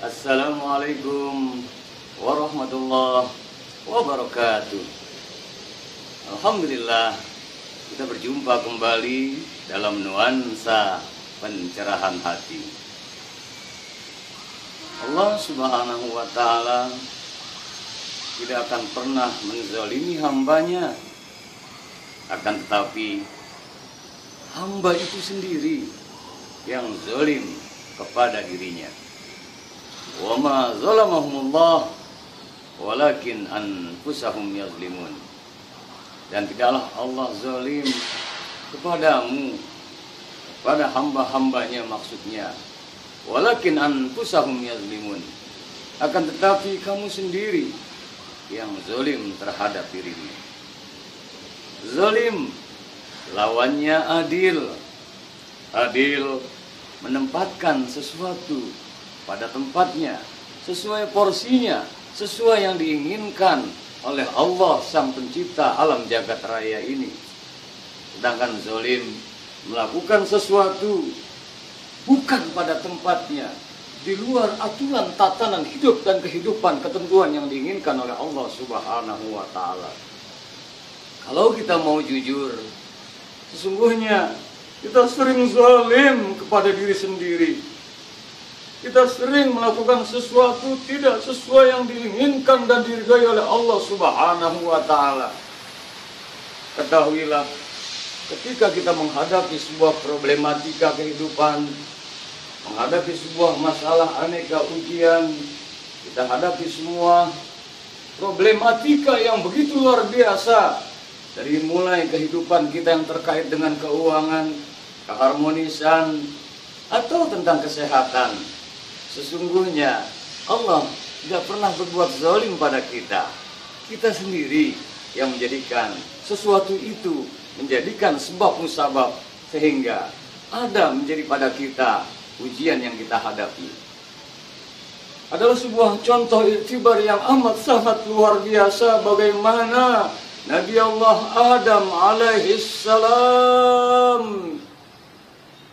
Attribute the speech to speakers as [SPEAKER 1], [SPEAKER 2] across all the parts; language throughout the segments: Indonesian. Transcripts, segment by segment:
[SPEAKER 1] Assalamualaikum warahmatullahi wabarakatuh. Alhamdulillah, kita berjumpa kembali dalam nuansa pencerahan hati. Allah Subhanahu wa Ta'ala tidak akan pernah menzalimi hambanya, akan tetapi hamba itu sendiri yang zalim kepada dirinya. Wa ma zalamahumullah walakin anfusahum yazlimun. Dan tidaklah Allah zalim kepadamu, pada hamba-hambanya maksudnya. Walakin anfusahum yazlimun. Akan tetapi kamu sendiri yang zalim terhadap dirimu. Zalim lawannya adil. Adil menempatkan sesuatu pada tempatnya, sesuai porsinya, sesuai yang diinginkan oleh Allah Sang Pencipta alam jagat raya ini. Sedangkan zalim melakukan sesuatu bukan pada tempatnya, di luar aturan tatanan hidup dan kehidupan ketentuan yang diinginkan oleh Allah Subhanahu wa Ta'ala. Kalau kita mau jujur, sesungguhnya kita sering zalim kepada diri sendiri. Kita sering melakukan sesuatu tidak sesuai yang diinginkan dan diridhai oleh Allah Subhanahu wa Ta'ala. Ketahuilah, ketika kita menghadapi sebuah problematika kehidupan, menghadapi sebuah masalah aneka ujian, kita hadapi semua problematika yang begitu luar biasa, dari mulai kehidupan kita yang terkait dengan keuangan, keharmonisan, atau tentang kesehatan. Sesungguhnya Allah tidak pernah berbuat zalim pada kita. Kita sendiri yang menjadikan sesuatu itu menjadikan sebab musabab, sehingga ada menjadi pada kita ujian yang kita hadapi. Adalah sebuah contoh iktibar yang amat sangat luar biasa bagaimana Nabi Allah Adam alaihissalam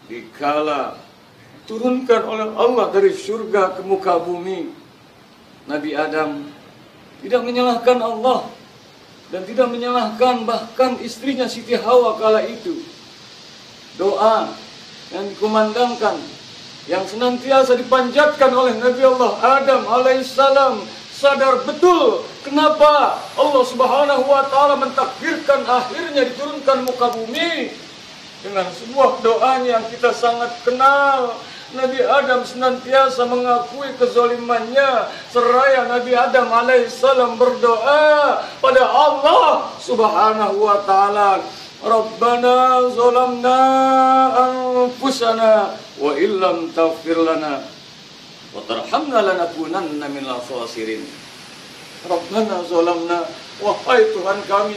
[SPEAKER 1] dikala turunkan oleh Allah dari surga ke muka bumi, Nabi Adam tidak menyalahkan Allah dan tidak menyalahkan bahkan istrinya Siti Hawa kala itu. Doa yang dikumandangkan, yang senantiasa dipanjatkan oleh Nabi Allah Adam alaihissalam, sadar betul kenapa Allah Subhanahu wa Ta'ala mentakdirkan akhirnya diturunkan muka bumi dengan sebuah doanya yang kita sangat kenal. Nabi Adam senantiasa mengakui kezalimannya, seraya Nabi Adam alaihissalam berdoa pada Allah Subhanahu wa Ta'ala, Rabbana zalamna anfusana wa illam taghfir lana wa tarhamna lanakunanna minal khasirin. Rabbana zalamna, wahai Tuhan kami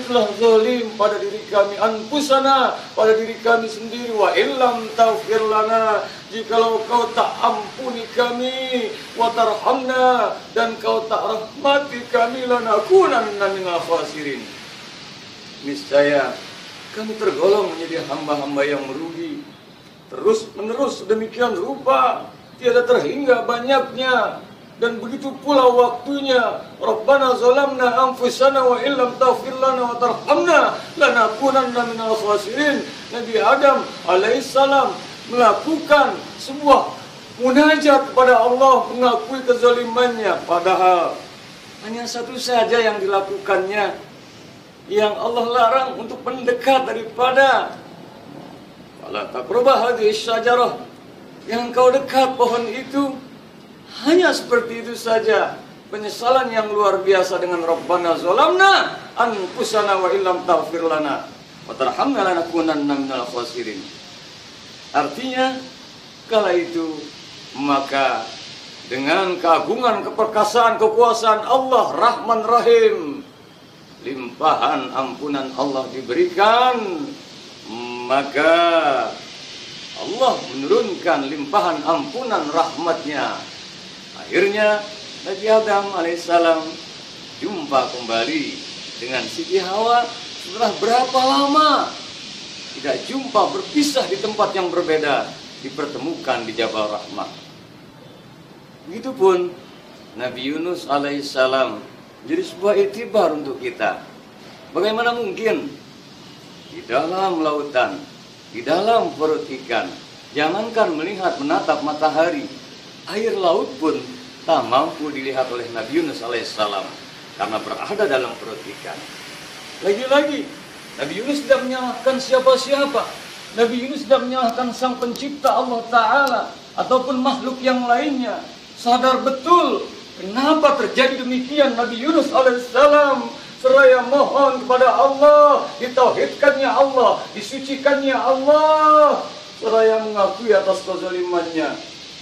[SPEAKER 1] telah zalim pada diri kami, anfusana, pada diri kami sendiri, wa illam taghfir lana, jikalau kau tak ampuni kami, wa tarhamna, dan kau tak rahmati kami, lanakunanna minal khasirin. Niscaya kami tergolong menjadi hamba-hamba yang merugi. Terus menerus demikian rupa, tiada terhingga banyaknya. Dan begitu pula waktunya, Rabbana zalamna anfusana wa illam taghfir lana wa tarhamna lanakunanna minal khasirin. Nabi Adam alaihissalam melakukan sebuah munajat kepada Allah, mengakui kezalimannya, padahal hanya satu saja yang dilakukannya, yang Allah larang untuk mendekat daripada. Wala taqrabu hadhihi syajarah, yang kau dekat pohon itu. Hanya seperti itu saja. Penyesalan yang luar biasa dengan Rabbana zalamna anfusana wa illam taghfir lana wa tarhamna lanakunanna minal khasirin. Artinya kala itu maka dengan keagungan, keperkasaan, kekuasaan Allah Rahman Rahim, limpahan ampunan Allah diberikan, maka Allah menurunkan limpahan ampunan rahmatnya. Akhirnya Nabi Adam alaihissalam jumpa kembali dengan Siti Hawa setelah berapa lama tidak jumpa, berpisah di tempat yang berbeda, dipertemukan di Jabal Rahmah. Begitupun Nabi Yunus alaihissalam jadi sebuah iktibar untuk kita. Bagaimana mungkin di dalam lautan, di dalam perut ikan, jangankan melihat menatap matahari, air laut pun tak mampu dilihat oleh Nabi Yunus alaihissalam karena berada dalam perut ikan. Lagi-lagi Nabi Yunus tidak menyalahkan siapa-siapa. Nabi Yunus tidak menyalahkan sang pencipta Allah Ta'ala ataupun makhluk yang lainnya. Sadar betul kenapa terjadi demikian. Nabi Yunus alaihissalam seraya mohon kepada Allah, ditauhidkannya Allah, disucikannya Allah, seraya mengakui atas kezalimannya.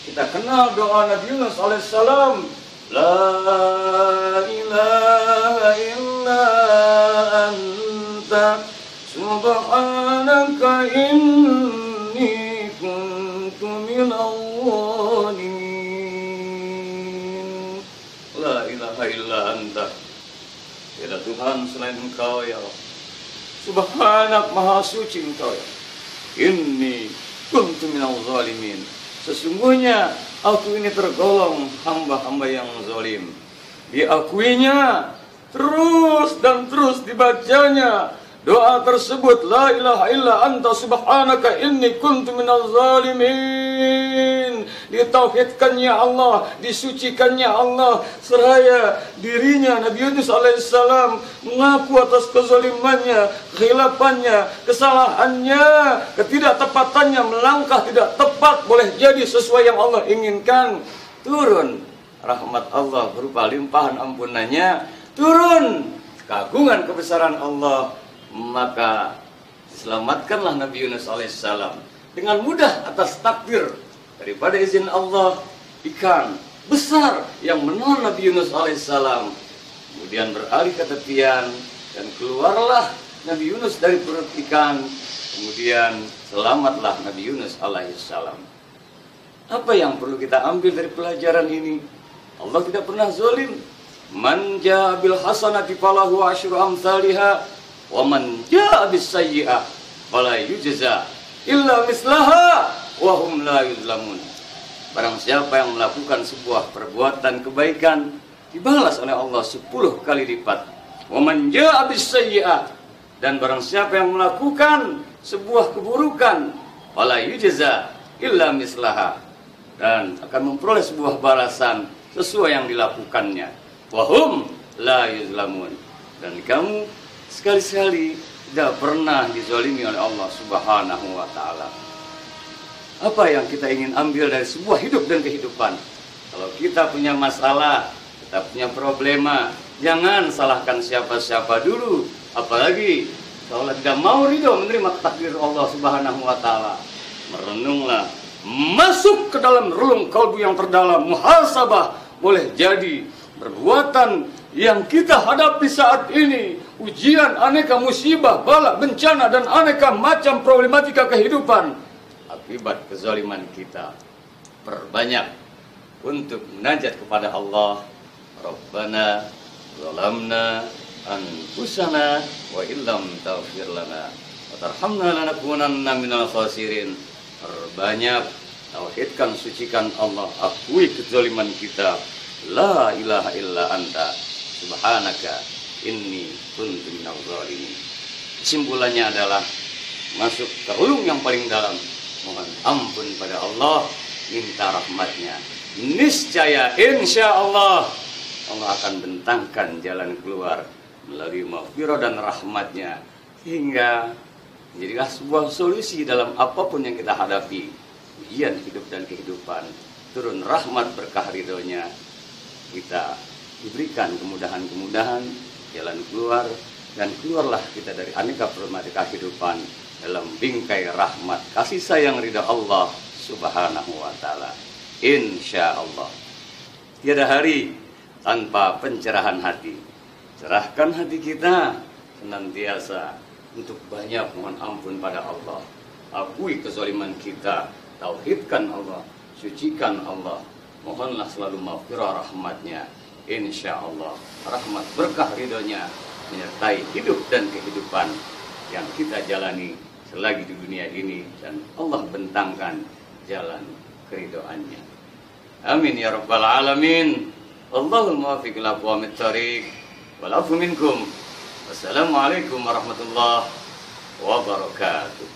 [SPEAKER 1] Kita kenal doa Nabi Yunus alaihissalam, La ilaha illa anta subhanaka inni kuntu minal zalimin. La ilaha illa anta, tiada Tuhan selain Engkau ya Allah. Subhanak, maha suci Engkau ya. Inni kuntu minal zalimin. Sesungguhnya aku ini tergolong hamba-hamba yang zalim. Diakuinya terus dan terus dibacanya doa tersebut, la ilaha illa anta subhanaka inni kuntu minaz zalimin. Ditauhidkannya Allah, disucikannya Allah, seraya dirinya Nabi Yunus alaihissalam mengaku atas kezalimannya, kehilafannya, kesalahannya, ketidaktepatannya, melangkah tidak tepat, boleh jadi sesuai yang Allah inginkan. Turun rahmat Allah berupa limpahan ampunannya, turun keagungan kebesaran Allah, maka selamatkanlah Nabi Yunus alaihissalam dengan mudah atas takdir daripada izin Allah. Ikan besar yang menelan Nabi Yunus alaihissalam kemudian beralih ke tepian dan keluarlah Nabi Yunus dari perut ikan. Kemudian selamatlah Nabi Yunus alaihissalam. Apa yang perlu kita ambil dari pelajaran ini? Allah tidak pernah zalim. Man jaa bil hasanati falahu asyru amsalihha wa man jaa bis sayyi'ah fala yujza illa mislaha wa hum la yuzlamun. Barang siapa yang melakukan sebuah perbuatan kebaikan dibalas oleh Allah 10 kali lipat. Wa man jaa bis sayyi'ah, dan barang siapa yang melakukan sebuah keburukan fala yujza illa mislaha, dan akan memperoleh sebuah balasan sesuai yang dilakukannya. Wa hum la yuzlamun, dan kamu sekali-sekali tidak pernah dizalimi oleh Allah Subhanahu wa Ta'ala. Apa yang kita ingin ambil dari sebuah hidup dan kehidupan? Kalau kita punya masalah, kita punya problema, jangan salahkan siapa-siapa dulu. Apalagi kalau tidak mau ridho menerima takdir Allah Subhanahu wa Ta'ala. Merenunglah, masuk ke dalam relung kalbu yang terdalam, muhasabah. Boleh jadi perbuatan yang kita hadapi saat ini, ujian, aneka musibah, bala, bencana, dan aneka macam problematika kehidupan, akibat kezaliman kita. Perbanyak untuk munajat kepada Allah. Rabbana zalamna anfusana wa illam taghfir lana wa tarhamna lanakunanna minal khasirin. Perbanyak tauhidkan, sucikan Allah, akui kezaliman kita. La ilaha illa anta subhanaka inni kuntu minaz zalimin. Kesimpulannya adalah masuk ke relung yang paling dalam, mohon ampun pada Allah, minta rahmatnya. Niscaya insya Allah Allah akan bentangkan jalan keluar melalui maghfirah dan rahmatnya, hingga menjadilah sebuah solusi dalam apapun yang kita hadapi, ujian hidup dan kehidupan. Turun rahmat berkah ridhonya, kita diberikan kemudahan-kemudahan, jalan keluar, dan keluarlah kita dari aneka problematika kehidupan dalam bingkai rahmat, kasih sayang, ridha Allah Subhanahu wa Ta'ala. Insya Allah tiada hari tanpa pencerahan hati. Cerahkan hati kita senantiasa untuk banyak mohon ampun pada Allah, akui kezaliman kita, tauhidkan Allah, sucikan Allah, mohonlah selalu maghfirah rahmatnya. Insya Allah rahmat berkah ridhonya menyertai hidup dan kehidupan yang kita jalani selagi di dunia ini, dan Allah bentangkan jalan keridhoannya. Amin ya rabbal alamin. Allahul muwaffiq ila aqwamit thariq. Wal afu minkum. Wassalamualaikum warahmatullahi wabarakatuh.